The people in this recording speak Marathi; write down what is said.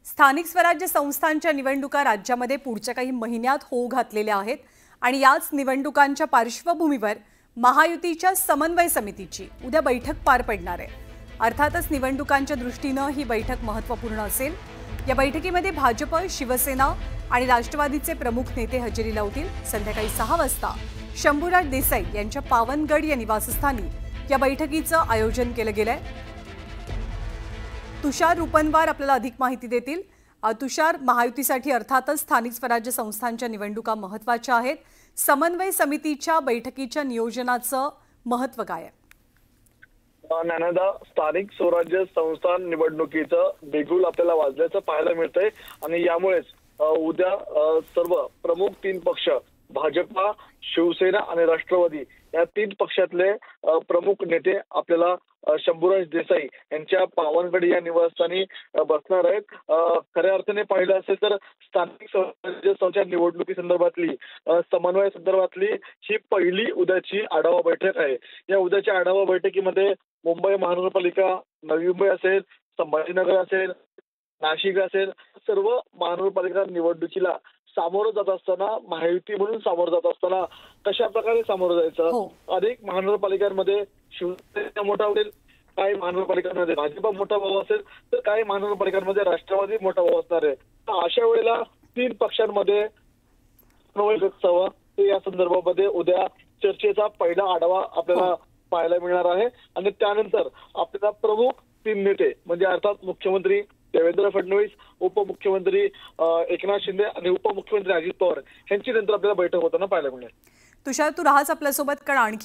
स्थानिक स्वराज्य संस्थांच्या निवडणुका राज्यामध्ये पुढच्या काही महिन्यात होऊ घातलेल्या आहेत आणि याच निवडणुकांच्या पार्श्वभूमीवर महायुतीच्या समन्वय समितीची उद्या बैठक पार पडणार आहे। अर्थातच निवडणुकांच्या दृष्टीने ही बैठक महत्त्वपूर्ण असेल। या बैठकीमध्ये भाजप, शिवसेना आणि राष्ट्रवादीचे प्रमुख नेते हजेरी लावतील। संध्याकाळी 6 वाजता शंभूराज देसाई यांच्या पावनगड या निवासस्थानी या बैठकीचं आयोजन केलं गेलंय। तुषार रूपनवार आपल्याला अधिक माहिती देतील। तुषार, महायुतीसाठी अर्थातच स्थानिक स्वराज्य संस्थांच्या निवडणुका महत्त्वाच्या आहेत। समन्वय समितीच्या बैठकीच्या नियोजनाचं महत्त्व काय आहे? ज्ञानदा, स्थानिक स्वराज्य संस्था निवडणुकीचं बिगुल आपल्याला वाजल्याचं पाहायला मिळतंय आणि यामुळेच उद्या सर्व प्रमुख 3 पक्ष भाजपा, शिवसेना आणि राष्ट्रवादी या 3 पक्षातले प्रमुख नेते आपल्याला शंभूराज देसाई यांच्या पावनगड या निवासस्थानी बसणार आहेत। खऱ्या अर्थाने पाहिलं असेल तर स्थानिक स्वराज्य संस्था निवडणुकी संदर्भातली समन्वय संदर्भातली ही पहिली उद्याची आढावा बैठक आहे। या उद्याच्या आढावा बैठकीमध्ये मुंबई महानगरपालिका, नवी मुंबई असेल, संभाजीनगर असेल, नाशिक असेल, सर्व महानगरपालिका निवडणुकीला सामोरं जात असताना, महायुती म्हणून सामोरं जात असताना कशा प्रकारे सामोरं जायचं, अनेक महानगरपालिकांमध्ये शिवसेना मोठा होईल, काही महानगरपालिकांमध्ये भाजप मोठा भाऊ असेल तर काही महानगरपालिकांमध्ये राष्ट्रवादी मोठा भाऊ असणार आहे। तर अशा वेळेला 3 पक्षांमध्ये या संदर्भामध्ये उद्या चर्चेचा पहिला आढावा आपल्याला पाहायला मिळणार आहे आणि त्यानंतर आपल्याला प्रमुख 3 नेते म्हणजे अर्थात मुख्यमंत्री देवेंद्र फडणवीस, उपमुख्यमंत्री एकनाथ शिंदे आणि उपमुख्यमंत्री अजित पवार यांची नंतर आपल्याला बैठक होताना पाहायला मिळेल। तुषार, तू राहाच आपल्यासोबत, कारण आणखी